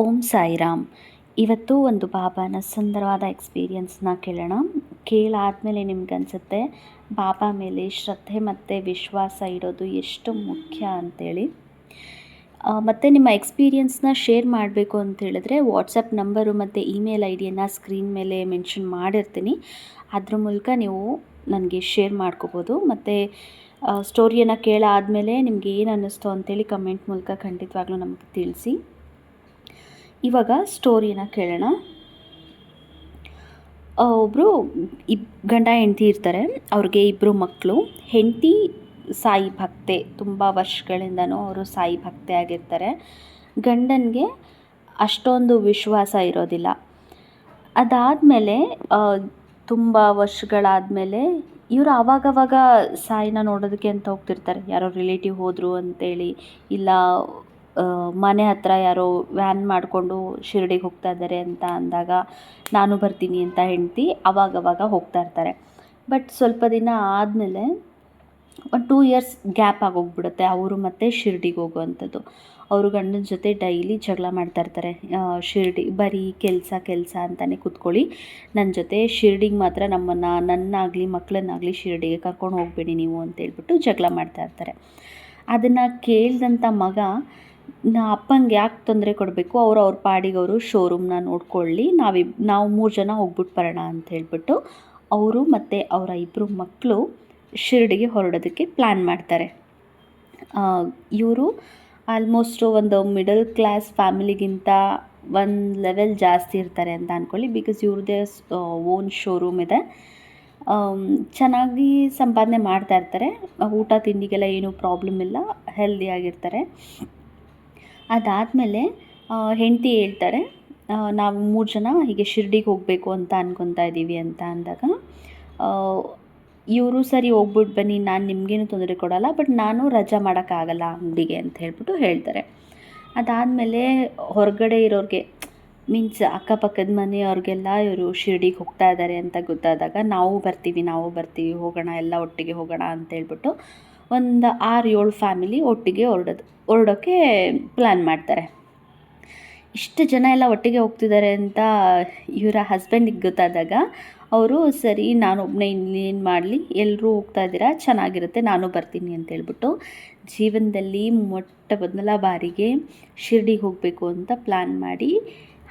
ಓಂ ಸಾಯಿರಾಮ್. ಇವತ್ತು ಒಂದು ಬಾಬಾನ ಸುಂದರವಾದ ಎಕ್ಸ್ಪೀರಿಯನ್ಸ್ನ ಕೇಳೋಣ. ಕೇಳಾದಮೇಲೆ ನಿಮ್ಗನ್ಸುತ್ತೆ ಬಾಬಾ ಮೇಲೆ ಶ್ರದ್ಧೆ ಮತ್ತು ವಿಶ್ವಾಸ ಇಡೋದು ಎಷ್ಟು ಮುಖ್ಯ ಅಂಥೇಳಿ. ಮತ್ತು ನಿಮ್ಮ ಎಕ್ಸ್ಪೀರಿಯನ್ಸ್ನ ಶೇರ್ ಮಾಡಬೇಕು ಅಂತೇಳಿದ್ರೆ ವಾಟ್ಸಪ್ ನಂಬರು ಮತ್ತು ಇಮೇಲ್ ಐ ಡಿಯನ್ನು ಸ್ಕ್ರೀನ್ ಮೇಲೆ ಮೆನ್ಷನ್ ಮಾಡಿರ್ತೀನಿ. ಅದ್ರ ಮೂಲಕ ನೀವು ನನಗೆ ಶೇರ್ ಮಾಡ್ಕೋಬೋದು. ಮತ್ತು ಸ್ಟೋರಿಯನ್ನು ಕೇಳಾದಮೇಲೆ ನಿಮ್ಗೆ ಏನು ಅನ್ನಿಸ್ತು ಅಂತೇಳಿ ಕಮೆಂಟ್ ಮೂಲಕ ಖಂಡಿತವಾಗ್ಲೂ ನಮಗೆ ತಿಳಿಸಿ. ಇವಾಗ ಸ್ಟೋರಿನ ಕೇಳೋಣ. ಒಬ್ಬರು ಗಂಡ ಹೆಂಡತಿ ಇರ್ತಾರೆ. ಅವ್ರಿಗೆ ಇಬ್ಬರು ಮಕ್ಕಳು. ಹೆಂಡತಿ ಸಾಯಿ ಭಕ್ತೆ, ತುಂಬ ವರ್ಷಗಳಿಂದನೂ ಅವರು ಸಾಯಿ ಭಕ್ತೆ ಆಗಿರ್ತಾರೆ. ಗಂಡನಿಗೆ ಅಷ್ಟೊಂದು ವಿಶ್ವಾಸ ಇರೋದಿಲ್ಲ. ಅದಾದಮೇಲೆ ತುಂಬ ವರ್ಷಗಳಾದಮೇಲೆ ಇವರು ಆವಾಗವಾಗ ಸಾಯಿನ ನೋಡೋದಕ್ಕೆ ಅಂತ ಹೋಗ್ತಿರ್ತಾರೆ. ಯಾರೋ ರಿಲೇಟಿವ್ ಹೋದರು ಅಂತೇಳಿ, ಇಲ್ಲ ಮನೆ ಹತ್ರ ಯಾರೋ ವ್ಯಾನ್ ಮಾಡಿಕೊಂಡು ಶಿರಡಿಗೆ ಹೋಗ್ತಾ ಇದ್ದಾರೆ ಅಂತ ಅಂದಾಗ ನಾನು ಬರ್ತೀನಿ ಅಂತ ಹೆಂಡತಿ ಆವಾಗವಾಗ ಹೋಗ್ತಾ ಇರ್ತಾರೆ. ಬಟ್ ಸ್ವಲ್ಪ ದಿನ ಆದಮೇಲೆ ಒಂದು 2 ಇಯರ್ಸ್ ಗ್ಯಾಪ್ ಆಗೋಗ್ಬಿಡುತ್ತೆ ಅವರು ಮತ್ತು ಶಿರಡಿಗೆ ಹೋಗುವಂಥದ್ದು. ಅವರು ಗಂಡನ ಜೊತೆ ಡೈಲಿ ಜಗಳ ಮಾಡ್ತಾ ಇರ್ತಾರೆ. ಶಿರಡಿ ಬರೀ ಕೆಲಸ ಅಂತಲೇ ಕೂತ್ಕೊಳ್ಳಿ, ನನ್ನ ಜೊತೆ ಶಿರಡಿಗೆ ಮಾತ್ರ ನನ್ನಾಗಲಿ ಮಕ್ಕಳನ್ನಾಗಲಿ ಶಿರಡಿಗೆ ಕರ್ಕೊಂಡು ಹೋಗಬೇಡಿ ನೀವು ಅಂತೇಳ್ಬಿಟ್ಟು ಜಗಳ ಮಾಡ್ತಾ ಇರ್ತಾರೆ. ಅದನ್ನು ಕೇಳಿದಂಥ ಮಗ, ಅಪ್ಪಂಗೆ ಯಾಕೆ ತೊಂದರೆ ಕೊಡಬೇಕು, ಅವ್ರ ಪಾಡಿಗೆ ಅವರು ಶೋರೂಮ್ನ ನೋಡ್ಕೊಳ್ಳಿ, ನಾವು 3 ಜನ ಹೋಗ್ಬಿಟ್ಟು ಬರೋಣ ಅಂತ ಹೇಳ್ಬಿಟ್ಟು ಅವರು ಮತ್ತು ಅವರ ಇಬ್ಬರು ಮಕ್ಕಳು ಶಿರಡಿಗೆ ಹೊರಡೋದಕ್ಕೆ ಪ್ಲ್ಯಾನ್ ಮಾಡ್ತಾರೆ. ಇವರು ಆಲ್ಮೋಸ್ಟು ಒಂದು ಮಿಡಲ್ ಕ್ಲಾಸ್ ಫ್ಯಾಮಿಲಿಗಿಂತ ಒಂದು ಲೆವೆಲ್ ಜಾಸ್ತಿ ಇರ್ತಾರೆ ಅಂತ ಅಂದ್ಕೊಳ್ಳಿ. ಬಿಕಾಸ್ ಇವ್ರದ್ದೇ ಓನ್ ಶೋರೂಮ್ ಇದೆ. ಚೆನ್ನಾಗಿ ಸಂಪಾದನೆ ಮಾಡ್ತಾ ಇರ್ತಾರೆ. ಊಟ ತಿಂಡಿಗೆಲ್ಲ ಏನೂ ಪ್ರಾಬ್ಲಮ್ ಇಲ್ಲ, ಹೆಲ್ದಿಯಾಗಿರ್ತಾರೆ. ಅದಾದಮೇಲೆ ಹೆಂಡತಿ ಹೇಳ್ತಾರೆ, ನಾವು 3 ಜನ ಹೀಗೆ ಶಿರಡಿಗೆ ಹೋಗಬೇಕು ಅಂತ ಅನ್ಕೊತಾ ಇದ್ದೀವಿ ಅಂತ ಅಂದಾಗ ಇವರು ಸರಿ ಹೋಗ್ಬಿಟ್ಟು ಬನ್ನಿ, ನಾನು ನಿಮಗೇನು ತೊಂದರೆ ಕೊಡೋಲ್ಲ, ಬಟ್ ನಾನು ರಜಾ ಮಾಡೋಕ್ಕಾಗಲ್ಲ ಅಂಗಡಿಗೆ ಅಂತ ಹೇಳ್ತಾರೆ. ಅದಾದಮೇಲೆ ಹೊರಗಡೆ ಇರೋರಿಗೆ, ಮೀನ್ಸ್ ಅಕ್ಕಪಕ್ಕದ ಮನೆಯವ್ರಿಗೆಲ್ಲ ಇವರು ಶಿರಡಿಗೆ ಹೋಗ್ತಾ ಇದ್ದಾರೆ ಅಂತ ಗೊತ್ತಾದಾಗ ನಾವು ಬರ್ತೀವಿ ಹೋಗೋಣ, ಎಲ್ಲ ಒಟ್ಟಿಗೆ ಹೋಗೋಣ ಅಂತೇಳ್ಬಿಟ್ಟು ಒಂದು 6-7 ಫ್ಯಾಮಿಲಿ ಒಟ್ಟಿಗೆ ಹೊರಡೋಕ್ಕೆ ಪ್ಲ್ಯಾನ್ ಮಾಡ್ತಾರೆ. ಇಷ್ಟು ಜನ ಎಲ್ಲ ಒಟ್ಟಿಗೆ ಹೋಗ್ತಿದ್ದಾರೆ ಅಂತ ಇವರ ಹಸ್ಬೆಂಡಿಗೆ ಗೊತ್ತಾದಾಗ ಅವರು, ಸರಿ ನಾನೊಬ್ಬನೇ ಇನ್ನೇನು ಮಾಡಲಿ, ಎಲ್ಲರೂ ಹೋಗ್ತಾ ಇದ್ದೀರಾ, ಚೆನ್ನಾಗಿರುತ್ತೆ, ನಾನು ಬರ್ತೀನಿ ಅಂತೇಳ್ಬಿಟ್ಟು ಜೀವನದಲ್ಲಿ ಮೊದಲ ಬಾರಿಗೆ ಶಿರಡಿಗೆ ಹೋಗಬೇಕು ಅಂತ ಪ್ಲ್ಯಾನ್ ಮಾಡಿ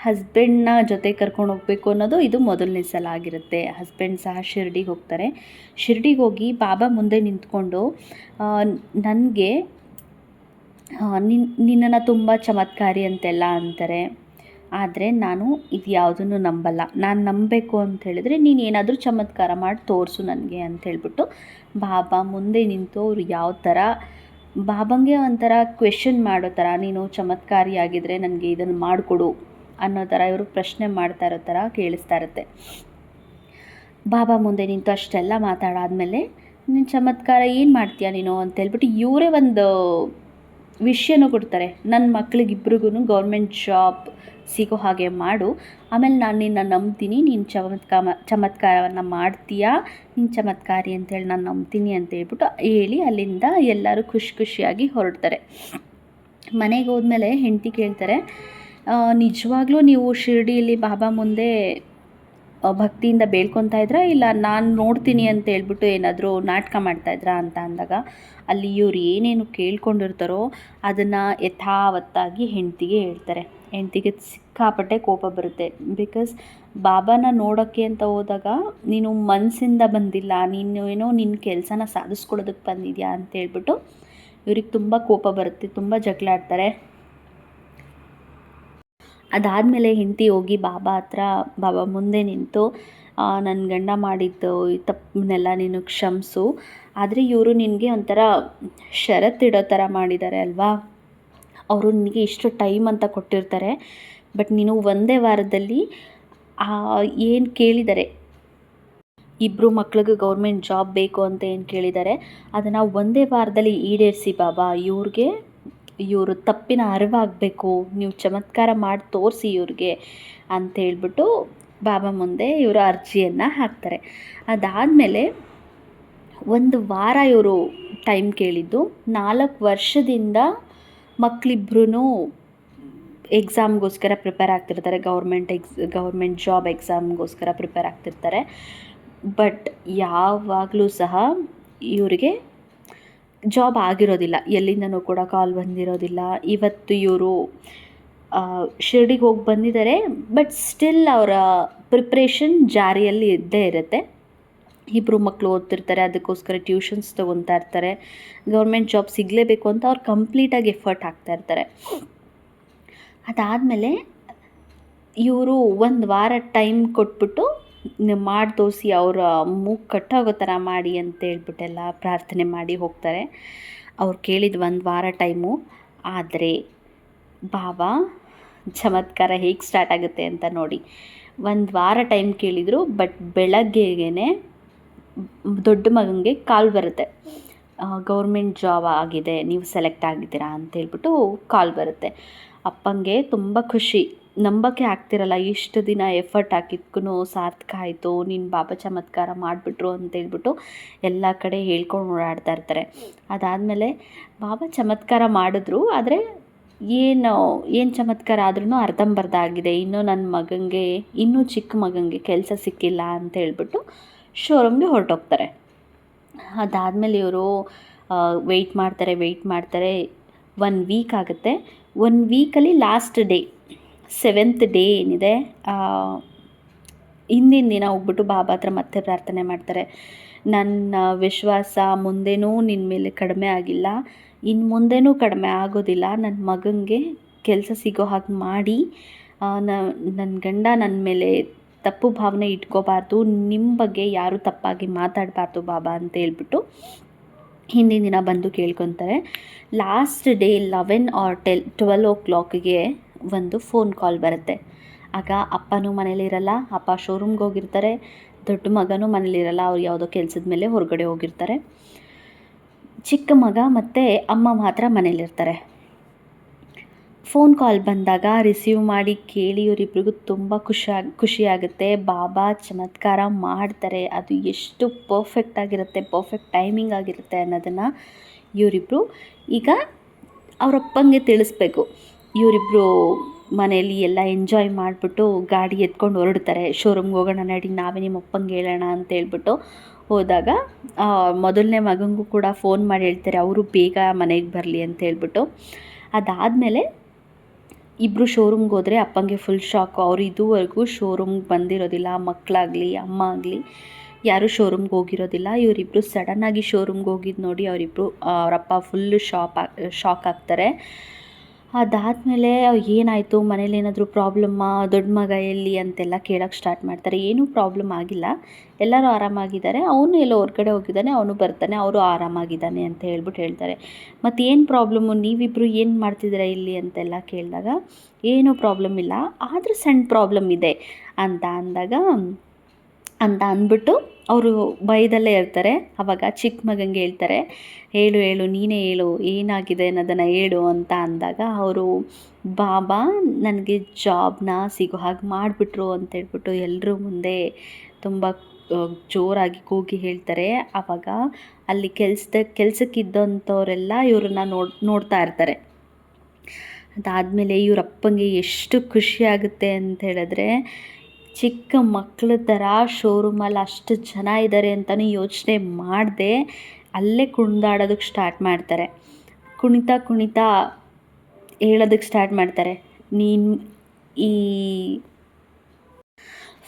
ಹಸ್ಬೆಂಡ್ನ ಜೊತೆ ಕರ್ಕೊಂಡು ಹೋಗಬೇಕು ಅನ್ನೋದು ಇದು ಮೊದಲನೇ ಸಲ ಆಗಿರುತ್ತೆ. ಹಸ್ಬೆಂಡ್ ಸಹ ಶಿರಡಿಗೆ ಹೋಗ್ತಾರೆ. ಶಿರಡಿಗೆ ಹೋಗಿ ಬಾಬಾ ಮುಂದೆ ನಿಂತ್ಕೊಂಡು, ನನಗೆ ನಿನ್ನನ್ನು ತುಂಬ ಚಮತ್ಕಾರಿ ಅಂತೆಲ್ಲ ಅಂತಾರೆ, ಆದರೆ ನಾನು ಇದು ಯಾವುದನ್ನು ನಂಬಲ್ಲ. ನಾನು ನಂಬಬೇಕು ಅಂತ ಹೇಳಿದ್ರೆ ನೀನು ಏನಾದರೂ ಚಮತ್ಕಾರ ಮಾಡಿ ತೋರಿಸು ನನಗೆ ಅಂಥೇಳ್ಬಿಟ್ಟು ಬಾಬಾ ಮುಂದೆ ನಿಂತು ಅವರು ಯಾವ ಥರ ಬಾಬಂಗೆ ಒಂಥರ ಕ್ವೆಶನ್ ಮಾಡೋ ಥರ, ನೀನು ಚಮತ್ಕಾರಿಯಾಗಿದ್ದರೆ ನನಗೆ ಇದನ್ನು ಮಾಡಿಕೊಡು ಅನ್ನೋ ಥರ ಇವರು ಪ್ರಶ್ನೆ ಮಾಡ್ತಾ ಇರೋ ಥರ ಕೇಳಿಸ್ತಾ ಇರುತ್ತೆ. ಬಾಬಾ ಮುಂದೆ ನಿಂತು ಅಷ್ಟೆಲ್ಲ ಮಾತಾಡಾದಮೇಲೆ, ನೀನು ಚಮತ್ಕಾರ ಏನು ಮಾಡ್ತೀಯ ನೀನು ಅಂತೇಳ್ಬಿಟ್ಟು ಇವರೇ ಒಂದು ವಿಷಯನೂ ಕೊಡ್ತಾರೆ, ನನ್ನ ಮಕ್ಕಳಿಗಿಬ್ರಿಗೂ ಗೌರ್ಮೆಂಟ್ ಜಾಬ್ ಸಿಗೋ ಹಾಗೆ ಮಾಡು, ಆಮೇಲೆ ನಾನು ನಿನ್ನ ನಂಬ್ತೀನಿ, ನೀನು ಚಮತ್ಕಾರವನ್ನು ಮಾಡ್ತೀಯಾ, ನೀನು ಚಮತ್ಕಾರಿ ಅಂತೇಳಿ ನಾನು ನಂಬ್ತೀನಿ ಅಂತೇಳ್ಬಿಟ್ಟು ಹೇಳಿ ಅಲ್ಲಿಂದ ಎಲ್ಲರೂ ಖುಷಿಯಾಗಿ ಹೊರಡ್ತಾರೆ. ಮನೆಗೆ ಹೋದ್ಮೇಲೆ ಹೆಂಡತಿ ಕೇಳ್ತಾರೆ, ನಿಜವಾಗ್ಲೂ ನೀವು ಶಿರಡಿಯಲ್ಲಿ ಬಾಬಾ ಮುಂದೆ ಭಕ್ತಿಯಿಂದ ಬೇಡ್ಕೊತಾ ಇದ್ರಾ, ಇಲ್ಲ ನಾನು ನೋಡ್ತೀನಿ ಅಂತ ಹೇಳ್ಬಿಟ್ಟು ಏನಾದರೂ ನಾಟಕ ಮಾಡ್ತಾಯಿದ್ರಾ ಅಂತ ಅಂದಾಗ ಅಲ್ಲಿ ಇವ್ರು ಏನೇನು ಕೇಳ್ಕೊಂಡಿರ್ತಾರೋ ಅದನ್ನು ಯಥಾವತ್ತಾಗಿ ಹೆಂಡತಿಗೆ ಹೇಳ್ತಾರೆ. ಹೆಂಡತಿಗೆ ಸಿಕ್ಕಾಪಟ್ಟೆ ಕೋಪ ಬರುತ್ತೆ. ಬಿಕಾಸ್ ಬಾಬಾನ ನೋಡೋಕ್ಕೆ ಅಂತ ಹೋದಾಗ ನೀನು ಮನಸ್ಸಿಂದ ಬಂದಿಲ್ಲ, ನೀನು ಏನೋ ನಿನ್ನ ಕೆಲಸನ ಸಾಧಿಸ್ಕೊಳ್ಳೋದಕ್ಕೆ ಬಂದಿದ್ಯಾ ಅಂತೇಳ್ಬಿಟ್ಟು ಇವ್ರಿಗೆ ತುಂಬ ಕೋಪ ಬರುತ್ತೆ, ತುಂಬ ಜಗಳ ಆಡ್ತಾರೆ. ಅದಾದಮೇಲೆ ಹೆಂಡತಿ ಹೋಗಿ ಬಾಬಾ ಮುಂದೆ ನಿಂತು, ನನ್ನ ಗಂಡ ಮಾಡಿದ್ದು ಈ ತಪ್ಪನ್ನೆಲ್ಲ ನೀನು ಕ್ಷಮಿಸು, ಆದರೆ ಇವರು ನಿನಗೆ ಒಂಥರ ಷರತ್ತಿಡೋ ಥರ ಮಾಡಿದ್ದಾರೆ ಅಲ್ವಾ, ಅವರು ನಿನಗೆ ಇಷ್ಟು ಟೈಮ್ ಅಂತ ಕೊಟ್ಟಿರ್ತಾರೆ, ಬಟ್ ನೀನು ಒಂದೇ ವಾರದಲ್ಲಿ ಏನು ಕೇಳಿದ್ದಾರೆ, ಇಬ್ಬರು ಮಕ್ಳಿಗೆ ಗೌರ್ಮೆಂಟ್ ಜಾಬ್ ಬೇಕು ಅಂತ ಏನು ಕೇಳಿದ್ದಾರೆ ಅದನ್ನು ಒಂದೇ ವಾರದಲ್ಲಿ ಈಡೇರಿಸಿ ಬಾಬಾ, ಇವರು ತಪ್ಪಿನ ಅರಿವಾಗಬೇಕು, ನೀವು ಚಮತ್ಕಾರ ಮಾಡಿ ತೋರಿಸಿ ಇವ್ರಿಗೆ ಅಂತೇಳ್ಬಿಟ್ಟು ಬಾಬಾ ಮುಂದೆ ಇವರು ಅರ್ಜಿಯನ್ನು ಹಾಕ್ತಾರೆ. ಅದಾದಮೇಲೆ 1 ವಾರ ಇವರು ಟೈಮ್ ಕೇಳಿದ್ದು. 4 ವರ್ಷದಿಂದ ಮಕ್ಕಳಿಬ್ರೂ ಎಕ್ಸಾಮ್ಗೋಸ್ಕರ ಪ್ರಿಪೇರ್ ಆಗ್ತಿರ್ತಾರೆ, ಗೌರ್ಮೆಂಟ್ ಜಾಬ್ ಎಕ್ಸಾಮ್ಗೋಸ್ಕರ ಪ್ರಿಪೇರ್ ಆಗ್ತಿರ್ತಾರೆ. ಬಟ್ ಯಾವಾಗಲೂ ಸಹ ಇವರಿಗೆ ಜಾಬ್ ಆಗಿರೋದಿಲ್ಲ, ಎಲ್ಲಿಂದನೂ ಕೂಡ ಕಾಲ್ ಬಂದಿರೋದಿಲ್ಲ. ಇವತ್ತು ಇವರು ಶಿರ್ಡಿಗೆ ಹೋಗಿ ಬಂದಿದ್ದಾರೆ, ಬಟ್ ಸ್ಟಿಲ್ ಅವರ ಪ್ರಿಪ್ರೇಷನ್ ಜಾರಿಯಲ್ಲಿ ಇದ್ದೇ ಇರುತ್ತೆ. ಇಬ್ಬರು ಮಕ್ಕಳು ಓದ್ತಿರ್ತಾರೆ, ಅದಕ್ಕೋಸ್ಕರ ಟ್ಯೂಷನ್ಸ್ ತೊಗೊತಾ ಇರ್ತಾರೆ. ಗೌರ್ಮೆಂಟ್ ಜಾಬ್ ಸಿಗಲೇಬೇಕು ಅಂತ ಅವ್ರು ಕಂಪ್ಲೀಟಾಗಿ ಎಫರ್ಟ್ ಹಾಕ್ತಾಯಿರ್ತಾರೆ. ಅದಾದಮೇಲೆ ಇವರು ಒಂದು ವಾರ ಟೈಮ್ ಕೊಟ್ಬಿಟ್ಟು ಮಾಡಿ ತೋರಿಸಿ, ಅವರ ಮೂಗು ಕಟ್ಟೋಗೋ ಥರ ಮಾಡಿ ಅಂತೇಳ್ಬಿಟ್ಟೆಲ್ಲ ಪ್ರಾರ್ಥನೆ ಮಾಡಿ ಹೋಗ್ತಾರೆ. ಅವ್ರು ಕೇಳಿದ ಒಂದು ವಾರ ಟೈಮು. ಆದರೆ ಬಾಬಾ ಚಮತ್ಕಾರ ಹೇಗೆ ಸ್ಟಾರ್ಟ್ ಆಗುತ್ತೆ ಅಂತ ನೋಡಿ. ಒಂದು ವಾರ ಟೈಮ್ ಕೇಳಿದರು, ಬಟ್ ಬೆಳಗ್ಗೆಗೇ ದೊಡ್ಡ ಮಗನಿಗೆ ಕಾಲ್ ಬರುತ್ತೆ, ಗೌರ್ಮೆಂಟ್ ಜಾಬ್ ಆಗಿದೆ, ನೀವು ಸೆಲೆಕ್ಟ್ ಆಗಿದ್ದೀರಾ ಅಂತೇಳ್ಬಿಟ್ಟು ಕಾಲ್ ಬರುತ್ತೆ. ಅಪ್ಪಂಗೆ ತುಂಬ ಖುಷಿ, ನಂಬಕ್ಕೆ ಆಗ್ತಿರಲ್ಲ, ಇಷ್ಟು ದಿನ ಎಫರ್ಟ್ ಹಾಕಿದ್ಕೂ ಸಾರ್ಥಕ ಆಯಿತು, ನೀನು ಬಾಬಾ ಚಮತ್ಕಾರ ಮಾಡಿಬಿಟ್ರು ಅಂತೇಳ್ಬಿಟ್ಟು ಎಲ್ಲ ಕಡೆ ಹೇಳ್ಕೊಂಡು ಓಡಾಡ್ತಾ ಇರ್ತಾರೆ. ಅದಾದಮೇಲೆ ಬಾಬಾ ಚಮತ್ಕಾರ ಮಾಡಿದ್ರು, ಆದರೆ ಏನು ಚಮತ್ಕಾರ ಆದ್ರೂ ಅರ್ಧಂಬರ್ಧ ಆಗಿದೆ, ಇನ್ನೂ ನನ್ನ ಮಗನಿಗೆ, ಇನ್ನೂ ಚಿಕ್ಕ ಮಗನಿಗೆ ಕೆಲಸ ಸಿಕ್ಕಿಲ್ಲ ಅಂತ ಹೇಳ್ಬಿಟ್ಟು ಶೋರೂಮ್ಗೆ ಹೊರಟೋಗ್ತಾರೆ. ಅದಾದಮೇಲೆ ಇವರು ವೆಯ್ಟ್ ಮಾಡ್ತಾರೆ. 1 ವೀಕ್ ಆಗುತ್ತೆ. 1 ವೀಕಲ್ಲಿ ಲಾಸ್ಟ್ ಡೇ 7th ಡೇ ಏನಿದೆ, ಹಿಂದಿನ ದಿನ ಹೋಗ್ಬಿಟ್ಟು ಬಾಬಾ ಹತ್ರ ಮತ್ತೆ ಪ್ರಾರ್ಥನೆ ಮಾಡ್ತಾರೆ. ನನ್ನ ವಿಶ್ವಾಸ ಮುಂದೆನೂ ನಿನ್ನ ಮೇಲೆ ಕಡಿಮೆ ಆಗಿಲ್ಲ, ಇನ್ನು ಮುಂದೆನೂ ಕಡಿಮೆ ಆಗೋದಿಲ್ಲ. ನನ್ನ ಮಗನಿಗೆ ಕೆಲಸ ಸಿಗೋ ಹಾಗೆ ಮಾಡಿ, ನನ್ನ ಗಂಡ ನನ್ನ ಮೇಲೆ ತಪ್ಪು ಭಾವನೆ ಇಟ್ಕೋಬಾರ್ದು, ನಿಮ್ಮ ಬಗ್ಗೆ ಯಾರೂ ತಪ್ಪಾಗಿ ಮಾತಾಡಬಾರ್ದು ಬಾಬಾ ಅಂತ ಹೇಳ್ಬಿಟ್ಟು ಹಿಂದಿನ ದಿನ ಬಂದು ಕೇಳ್ಕೊತಾರೆ. ಲಾಸ್ಟ್ ಡೇ 11 or 12 o'clock ಒಂದು ಫೋನ್ ಕಾಲ್ ಬರುತ್ತೆ. ಆಗ ಅಪ್ಪನೂ ಮನೇಲಿರಲ್ಲ, ಅಪ್ಪ ಶೋರೂಮ್ಗೆ ಹೋಗಿರ್ತಾರೆ, ದೊಡ್ಡ ಮಗನೂ ಮನೇಲಿರಲ್ಲ, ಅವ್ರು ಯಾವುದೋ ಕೆಲಸದ ಮೇಲೆ ಹೊರಗಡೆ ಹೋಗಿರ್ತಾರೆ. ಚಿಕ್ಕ ಮಗ ಮತ್ತು ಅಮ್ಮ ಮಾತ್ರ ಮನೇಲಿರ್ತಾರೆ. ಫೋನ್ ಕಾಲ್ ಬಂದಾಗ ರಿಸೀವ್ ಮಾಡಿ ಕೇಳಿ ಇವರಿಬ್ರಿಗೂ ತುಂಬ ಖುಷಿಯಾಗುತ್ತೆ. ಬಾಬಾ ಚಮತ್ಕಾರ ಮಾಡ್ತಾರೆ, ಅದು ಎಷ್ಟು ಪರ್ಫೆಕ್ಟ್ ಆಗಿರುತ್ತೆ, ಪರ್ಫೆಕ್ಟ್ ಟೈಮಿಂಗ್ ಆಗಿರುತ್ತೆ ಅನ್ನೋದನ್ನು ಇವರಿಬ್ಬರು ಈಗ ಅವರಪ್ಪಂಗೆ ತಿಳಿಸ್ಬೇಕು. ಇವರಿಬ್ಬರು ಮನೆಯಲ್ಲಿ ಎಲ್ಲ ಎಂಜಾಯ್ ಮಾಡಿಬಿಟ್ಟು ಗಾಡಿ ಎತ್ಕೊಂಡು ಹೊರಡ್ತಾರೆ. ಶೋರೂಮ್ಗೆ ಹೋಗೋಣ ನಡಿ, ನಾವೇ ನಿಮ್ಮ ಅಪ್ಪಂಗೆ ಹೇಳೋಣ ಅಂತೇಳ್ಬಿಟ್ಟು ಹೋದಾಗ ಮೊದಲನೇ ಮಗನಿಗೂ ಕೂಡ ಫೋನ್ ಮಾಡಿ ಹೇಳ್ತಾರೆ, ಅವರು ಬೇಗ ಮನೆಗೆ ಬರಲಿ ಅಂತ ಹೇಳ್ಬಿಟ್ಟು. ಅದಾದಮೇಲೆ ಇಬ್ಬರು ಶೋರೂಮ್ಗೆ ಹೋದರೆ ಅಪ್ಪಂಗೆ ಫುಲ್ ಶಾಕು. ಅವರು ಇದುವರೆಗೂ ಶೋರೂಮ್ಗೆ ಬಂದಿರೋದಿಲ್ಲ, ಮಕ್ಕಳಾಗಲಿ ಅಮ್ಮ ಆಗಲಿ ಯಾರೂ ಶೋರೂಮ್ಗೆ ಹೋಗಿರೋದಿಲ್ಲ. ಇವರಿಬ್ಬರು ಸಡನ್ನಾಗಿ ಶೋರೂಮ್ಗೆ ಹೋಗಿದ್ದು ನೋಡಿ ಅವರಪ್ಪ ಫುಲ್ಲು ಶಾಕ್ ಆಗ್ತಾರೆ. ಅದಾದಮೇಲೆ ಏನಾಯಿತು, ಮನೇಲಿ ಏನಾದರೂ ಪ್ರಾಬ್ಲಮ್ಮಾ, ದೊಡ್ಡ ಮಗ ಎಲ್ಲಿ ಅಂತೆಲ್ಲ ಕೇಳೋಕ್ಕೆ ಸ್ಟಾರ್ಟ್ ಮಾಡ್ತಾರೆ. ಏನೂ ಪ್ರಾಬ್ಲಮ್ ಆಗಿಲ್ಲ, ಎಲ್ಲರೂ ಆರಾಮಾಗಿದ್ದಾರೆ, ಅವನು ಎಲ್ಲೋ ಹೊರಗಡೆ ಹೋಗಿದ್ದಾನೆ, ಅವನು ಬರ್ತಾನೆ, ಅವರು ಆರಾಮಾಗಿದ್ದಾನೆ ಅಂತ ಹೇಳ್ತಾರೆ. ಮತ್ತು ಏನು ಪ್ರಾಬ್ಲಮ್ಮು, ನೀವಿಬ್ಬರು ಏನು ಮಾಡ್ತಿದ್ದೀರಾ ಇಲ್ಲಿ ಅಂತೆಲ್ಲ ಕೇಳಿದಾಗ ಏನೂ ಪ್ರಾಬ್ಲಮ್ ಇಲ್ಲ, ಆದರೂ ಸಣ್ಣ ಪ್ರಾಬ್ಲಮ್ ಇದೆ ಅಂತ ಅಂದ್ಬಿಟ್ಟು ಅವರು ಭಯದಲ್ಲೇ ಇರ್ತಾರೆ. ಆವಾಗ ಚಿಕ್ಕ ಮಗನಿಗೆ ಹೇಳ್ತಾರೆ, ಹೇಳು ನೀನೇ ಹೇಳು, ಏನಾಗಿದೆ ಅನ್ನೋದನ್ನು ಹೇಳು ಅಂತ ಅಂದಾಗ ಅವರು ಬಾಬಾ ನನಗೆ ಜಾಬ್ನ ಸಿಗೋ ಹಾಗೆ ಮಾಡಿಬಿಟ್ರು ಅಂತೇಳ್ಬಿಟ್ಟು ಎಲ್ಲರೂ ಮುಂದೆ ತುಂಬ ಜೋರಾಗಿ ಕೂಗಿ ಹೇಳ್ತಾರೆ. ಆವಾಗ ಅಲ್ಲಿ ಕೆಲಸಕ್ಕಿದ್ದಂಥವರೆಲ್ಲ ಇವ್ರನ್ನ ನೋಡ್ತಾ ಇರ್ತಾರೆ. ಅದಾದಮೇಲೆ ಇವರಪ್ಪಂಗೆ ಎಷ್ಟು ಖುಷಿಯಾಗುತ್ತೆ ಅಂತ ಹೇಳಿದ್ರೆ, ಚಿಕ್ಕ ಮಕ್ಕಳ ಥರ ಶೋರೂಮಲ್ಲಿ ಅಷ್ಟು ಜನ ಇದ್ದಾರೆ ಅಂತಲೂ ಯೋಚನೆ ಮಾಡದೆ ಅಲ್ಲೇ ಕುಣಿದಾಡೋದಕ್ಕೆ ಸ್ಟಾರ್ಟ್ ಮಾಡ್ತಾರೆ. ಕುಣಿತಾ ಹೇಳೋದಕ್ಕೆ ಸ್ಟಾರ್ಟ್ ಮಾಡ್ತಾರೆ, ನೀನು ಈ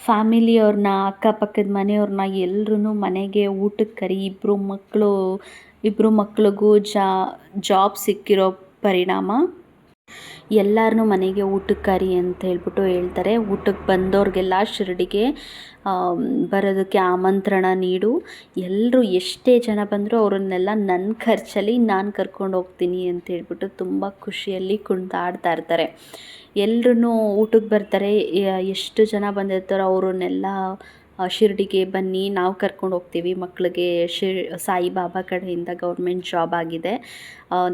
ಫ್ಯಾಮಿಲಿಯವ್ರನ್ನ, ಅಕ್ಕಪಕ್ಕದ ಮನೆಯವ್ರನ್ನ ಎಲ್ಲರೂ ಮನೆಗೆ ಊಟಕ್ಕೆ ಕರಿ. ಇಬ್ಬರು ಮಕ್ಳಿಗೂ ಜಾಬ್ ಸಿಕ್ಕಿರೋ ಪರಿಣಾಮ ಎಲ್ಲರನ್ನೂ ಮನೆಗೆ ಊಟಕ್ಕೆ ಕರಿ ಅಂತ ಹೇಳ್ಬಿಟ್ಟು ಹೇಳ್ತಾರೆ. ಊಟಕ್ಕೆ ಬಂದವ್ರಿಗೆಲ್ಲ ಶಿರ್ಡಿಗೆ ಬರೋದಕ್ಕೆ ಆಮಂತ್ರಣ ನೀಡು. ಎಲ್ಲರೂ ಎಷ್ಟೇ ಜನ ಬಂದರೂ ಅವರನ್ನೆಲ್ಲ ನನ್ನ ಖರ್ಚಲ್ಲಿ ನಾನು ಕರ್ಕೊಂಡು ಹೋಗ್ತೀನಿ ಅಂತ ಹೇಳ್ಬಿಟ್ಟು ತುಂಬ ಖುಷಿಯಲ್ಲಿ ಕುಣಿದಾಡ್ತಾ ಇರ್ತಾರೆ. ಎಲ್ಲರೂ ಊಟಕ್ಕೆ ಬರ್ತಾರೆ. ಎಷ್ಟು ಜನ ಬಂದಿರ್ತಾರೋ ಅವರನ್ನೆಲ್ಲ ಶಿರ್ಡಿಗೆ ಬನ್ನಿ, ನಾವು ಕರ್ಕೊಂಡು ಹೋಗ್ತೀವಿ ಮಕ್ಕಳಿಗೆ, ಸಾಯಿಬಾಬಾ ಕಡೆಯಿಂದ ಗೌರ್ಮೆಂಟ್ ಜಾಬ್ ಆಗಿದೆ,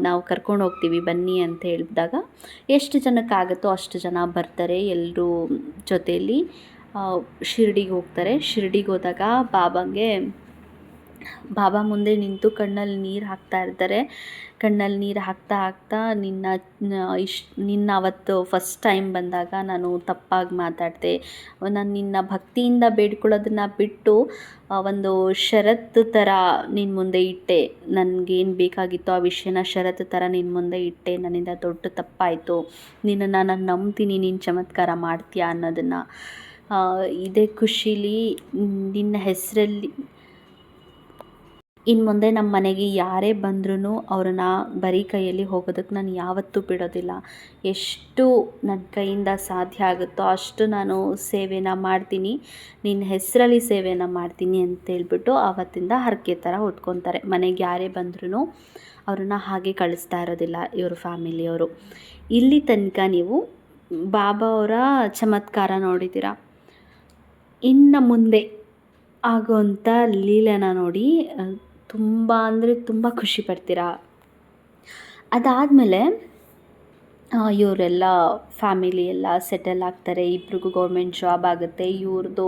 ನಾವು ಕರ್ಕೊಂಡು ಹೋಗ್ತೀವಿ ಬನ್ನಿ ಅಂತ ಹೇಳಿದಾಗ ಎಷ್ಟು ಜನಕ್ಕಾಗುತ್ತೋ ಅಷ್ಟು ಜನ ಬರ್ತಾರೆ. ಎಲ್ಲರೂ ಜೊತೆಯಲ್ಲಿ ಶಿರ್ಡಿಗೆ ಹೋಗ್ತಾರೆ. ಶಿರ್ಡಿಗೆ ಹೋದಾಗ ಬಾಬಾ ಮುಂದೆ ನಿಂತು ಕಣ್ಣಲ್ಲಿ ನೀರು ಹಾಕ್ತಾ ಇರ್ತಾರೆ. ಕಣ್ಣಲ್ಲಿ ನೀರು ಹಾಕ್ತಾ ಹಾಕ್ತಾ ನಿನ್ನ ಅವತ್ತು ಫಸ್ಟ್ ಟೈಮ್ ಬಂದಾಗ ನಾನು ತಪ್ಪಾಗಿ ಮಾತಾಡಿದೆ, ನಾನು ನಿನ್ನ ಭಕ್ತಿಯಿಂದ ಬೇಡ್ಕೊಳ್ಳೋದನ್ನು ಬಿಟ್ಟು ಒಂದು ಷರತ್ತು ಥರ ನಿನ್ನ ಮುಂದೆ ಇಟ್ಟೆ, ನನಗೇನು ಬೇಕಾಗಿತ್ತೋ ಆ ವಿಷಯನ ಷರತ್ತು ಥರ ನಿನ್ನ ಮುಂದೆ ಇಟ್ಟೆ, ನನ್ನಿಂದ ದೊಡ್ಡ ತಪ್ಪಾಯಿತು, ನಿನ್ನನ್ನು ನಾನು ನಂಬ್ತೀನಿ, ನೀನು ಚಮತ್ಕಾರ ಮಾಡ್ತೀಯಾ ಅನ್ನೋದನ್ನು. ಇದೇ ಖುಷೀಲಿ ನಿನ್ನ ಹೆಸರಲ್ಲಿ ಇನ್ನು ಮುಂದೆ ನಮ್ಮ ಮನೆಗೆ ಯಾರೇ ಬಂದ್ರೂ ಅವ್ರನ್ನ ಬರೀ ಕೈಯಲ್ಲಿ ಹೋಗೋದಕ್ಕೆ ನಾನು ಯಾವತ್ತೂ ಬಿಡೋದಿಲ್ಲ. ಎಷ್ಟು ನನ್ನ ಕೈಯಿಂದ ಸಾಧ್ಯ ಆಗುತ್ತೋ ಅಷ್ಟು ನಾನು ಸೇವೆನ ಮಾಡ್ತೀನಿ, ನಿನ್ನ ಹೆಸರಲ್ಲಿ ಸೇವೆನ ಮಾಡ್ತೀನಿ ಅಂತೇಳ್ಬಿಟ್ಟು ಆವತ್ತಿಂದ ಹರಕೆ ಥರ ಹೊತ್ಕೊತಾರೆ. ಮನೆಗೆ ಯಾರೇ ಬಂದ್ರೂ ಅವ್ರನ್ನ ಹಾಗೆ ಕಳಿಸ್ತಾ ಇರೋದಿಲ್ಲ ಇವ್ರ ಫ್ಯಾಮಿಲಿಯವರು. ಇಲ್ಲಿ ತನಕ ನೀವು ಬಾಬಾ ಅವರ ಚಮತ್ಕಾರ ನೋಡಿದ್ದೀರ. ಇನ್ನು ಮುಂದೆ ಆಗೋವಂಥ ಲೀಲೆನ ನೋಡಿ ತುಂಬ ಅಂದರೆ ತುಂಬ ಖುಷಿ ಪಡ್ತೀರಾ. ಅದಾದಮೇಲೆ ಇವರೆಲ್ಲ ಫ್ಯಾಮಿಲಿ ಎಲ್ಲ ಸೆಟಲ್ ಆಗ್ತಾರೆ, ಇಬ್ರಿಗೂ ಗೌರ್ಮೆಂಟ್ ಜಾಬ್ ಆಗುತ್ತೆ, ಇವ್ರದ್ದು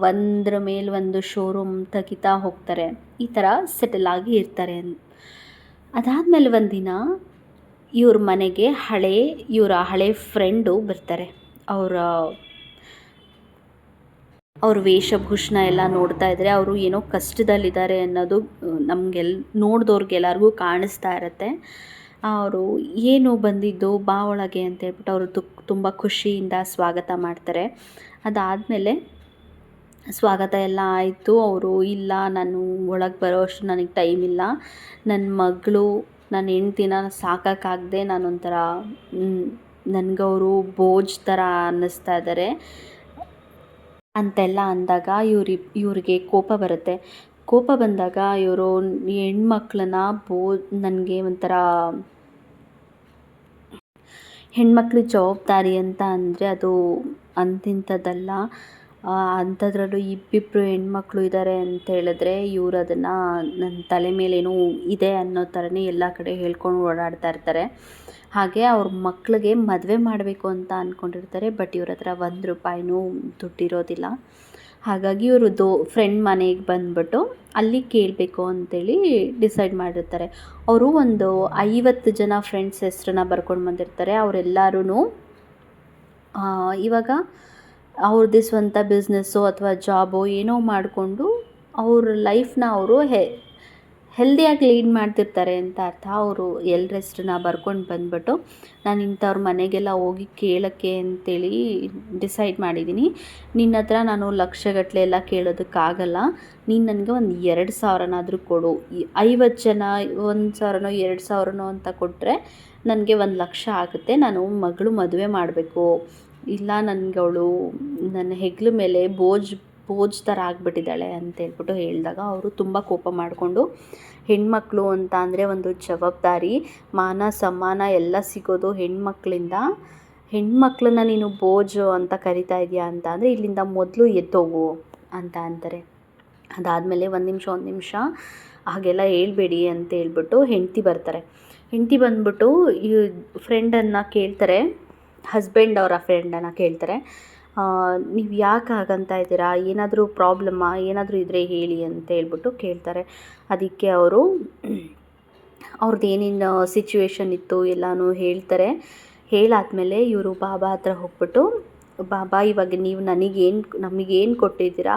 ಒಂದ್ರ ಮೇಲೆ ಒಂದು ಶೋರೂಮ್ ತೆಗಿತಾ ಹೋಗ್ತಾರೆ, ಈ ಥರ ಸೆಟಲ್ ಆಗಿ ಇರ್ತಾರೆ. ಅದಾದಮೇಲೆ ಒಂದಿನ ಇವ್ರ ಮನೆಗೆ ಇವರ ಹಳೆ ಫ್ರೆಂಡು ಬರ್ತಾರೆ. ಅವ್ರ ವೇಷಭೂಷಣ ಎಲ್ಲ ನೋಡ್ತಾ ಇದ್ದರೆ ಅವರು ಏನೋ ಕಷ್ಟದಲ್ಲಿದ್ದಾರೆ ಅನ್ನೋದು ನೋಡಿದವ್ರಿಗೆಲ್ಲರಿಗೂ ಕಾಣಿಸ್ತಾ ಇರುತ್ತೆ. ಅವರು ಏನು ಬಂದಿದ್ದು ಬಾ ಒಳಗೆ ಅಂತೇಳ್ಬಿಟ್ಟು ಅವರು ತುಂಬ ಖುಷಿಯಿಂದ ಸ್ವಾಗತ ಮಾಡ್ತಾರೆ. ಅದಾದಮೇಲೆ ಸ್ವಾಗತ ಎಲ್ಲ ಆಯಿತು. ಅವರು ಇಲ್ಲ, ನಾನು ಒಳಗೆ ಬರೋಷ್ಟು ನನಗೆ ಟೈಮ್ ಇಲ್ಲ, ನನ್ನ ಮಗಳು ನನ್ನ ಹೆಂಡ್ತಿನ ಸಾಕೋಕ್ಕಾಗದೆ ನಾನೊಂಥರ ನನಗವರು ಬೋಜ್ ಥರ ಅನ್ನಿಸ್ತಾ ಇದ್ದಾರೆ ಅಂತೆಲ್ಲ ಅಂದಾಗ ಇವ್ರಿಗೆ ಕೋಪ ಬರುತ್ತೆ. ಕೋಪ ಬಂದಾಗ ಇವರು ಹೆಣ್ಮಕ್ಳನ್ನ ನನಗೆ ಒಂಥರ ಹೆಣ್ಮಕ್ಳ ಜವಾಬ್ದಾರಿ ಅಂತ ಅಂದರೆ ಅದು ಅಂತಿಂಥದ್ದಲ್ಲ. ಅಂಥದ್ರಲ್ಲೂ ಇಬ್ಬಿಬ್ಬರು ಹೆಣ್ಮಕ್ಳು ಇದ್ದಾರೆ ಅಂತ ಹೇಳಿದ್ರೆ ಇವರು ಅದನ್ನು ನನ್ನ ತಲೆ ಮೇಲೇನೋ ಇದೆ ಅನ್ನೋ ಥರನೇ ಎಲ್ಲ ಕಡೆ ಹೇಳ್ಕೊಂಡು ಓಡಾಡ್ತಾ ಇರ್ತಾರೆ. ಹಾಗೆ ಅವ್ರ ಮಕ್ಕಳಿಗೆ ಮದುವೆ ಮಾಡಬೇಕು ಅಂತ ಅಂದ್ಕೊಂಡಿರ್ತಾರೆ. ಬಟ್ ಇವ್ರ ಹತ್ರ ₹1 ದುಡ್ಡಿರೋದಿಲ್ಲ. ಹಾಗಾಗಿ ಇವರು ಫ್ರೆಂಡ್ ಮನೆಗೆ ಬಂದುಬಿಟ್ಟು ಅಲ್ಲಿ ಕೇಳಬೇಕು ಅಂತೇಳಿ ಡಿಸೈಡ್ ಮಾಡಿರ್ತಾರೆ. ಅವರು ಒಂದು 50 ಜನ ಫ್ರೆಂಡ್ಸ್ ಹೆಸ್ರನ್ನ ಬರ್ಕೊಂಡು ಬಂದಿರ್ತಾರೆ. ಅವರೆಲ್ಲರೂ ಇವಾಗ ಅವ್ರದ್ದೇ ಸ್ವಂತ ಬಿಸ್ನೆಸ್ಸು ಅಥವಾ ಜಾಬೋ ಏನೋ ಮಾಡಿಕೊಂಡು ಅವ್ರ ಲೈಫ್ನ ಅವರು ಹೆಲ್ದಿಯಾಗಿ ಲೀಡ್ ಮಾಡ್ತಿರ್ತಾರೆ ಅಂತ ಅರ್ಥ. ಅವರು ಎಲ್ಲರ ಹೆಸ್ರನ್ನ ಬರ್ಕೊಂಡು ಬಂದುಬಿಟ್ಟು ನಾನು ಇಂಥವ್ರ ಮನೆಗೆಲ್ಲ ಹೋಗಿ ಕೇಳೋಕ್ಕೆ ಅಂತೇಳಿ ಡಿಸೈಡ್ ಮಾಡಿದ್ದೀನಿ. ನಿನ್ನ ಹತ್ರ ನಾನು ಲಕ್ಷಗಟ್ಟಲೆ ಎಲ್ಲ ಕೇಳೋದಕ್ಕಾಗಲ್ಲ, ನೀನು ನನಗೆ ಒಂದು 2,000ನಾದರೂ ಕೊಡು. 50 ಜನ 1,000ನೋ 2,000ನೋ ಅಂತ ಕೊಟ್ಟರೆ ನನಗೆ 1,00,000 ಆಗುತ್ತೆ. ನಾನು ಮಗಳು ಮದುವೆ ಮಾಡಬೇಕು, ಇಲ್ಲ ನನಗವಳು ನನ್ನ ಹೆಗ್ಲ ಮೇಲೆ ಬೋಜ್ ಥರ ಆಗಿಬಿಟ್ಟಿದ್ದಾಳೆ ಅಂತೇಳ್ಬಿಟ್ಟು ಹೇಳಿದಾಗ ಅವರು ತುಂಬ ಕೋಪ ಮಾಡಿಕೊಂಡು, ಹೆಣ್ಮಕ್ಳು ಅಂತ ಅಂದರೆ ಒಂದು ಜವಾಬ್ದಾರಿ, ಮಾನ ಸಮ್ಮಾನ ಎಲ್ಲ ಸಿಗೋದು ಹೆಣ್ಮಕ್ಳಿಂದ, ಹೆಣ್ಮಕ್ಳನ್ನ ನೀನು ಬೋಜು ಅಂತ ಕರಿತಾ ಇದೆಯಾ ಅಂತ ಅಂದರೆ ಇಲ್ಲಿಂದ ಮೊದಲು ಎದ್ದೋಗು ಅಂತ ಅಂತಾರೆ. ಅದಾದಮೇಲೆ ಒಂದು ನಿಮಿಷ ಹಾಗೆಲ್ಲ ಹೇಳ್ಬೇಡಿ ಅಂತ ಹೇಳ್ಬಿಟ್ಟು ಹೆಂಡತಿ ಬರ್ತಾರೆ. ಹೆಂಡತಿ ಬಂದ್ಬಿಟ್ಟು ಈ ಫ್ರೆಂಡನ್ನು ಕೇಳ್ತಾರೆ, ಹಸ್ಬೆಂಡ್ ಅವರ ಫ್ರೆಂಡನ್ನು ಕೇಳ್ತಾರೆ, ನೀವು ಯಾಕೆ ಹಾಗಂತ ಇದ್ದೀರಾ, ಏನಾದರೂ ಪ್ರಾಬ್ಲಮ್ಮಾ, ಏನಾದರೂ ಇದ್ದರೆ ಹೇಳಿ ಅಂತ ಹೇಳ್ಬಿಟ್ಟು ಕೇಳ್ತಾರೆ. ಅದಕ್ಕೆ ಅವರು ಅವ್ರದ್ದು ಏನೇನು ಸಿಚುವೇಶನ್ ಇತ್ತು ಎಲ್ಲನೂ ಹೇಳ್ತಾರೆ. ಹೇಳಾದ್ಮೇಲೆ ಇವರು ಬಾಬಾ ಹತ್ರ ಹೋಗ್ಬಿಟ್ಟು, ಬಾಬಾ ಇವಾಗ ನೀವು ನಮಗೇನು ಕೊಟ್ಟಿದ್ದೀರಾ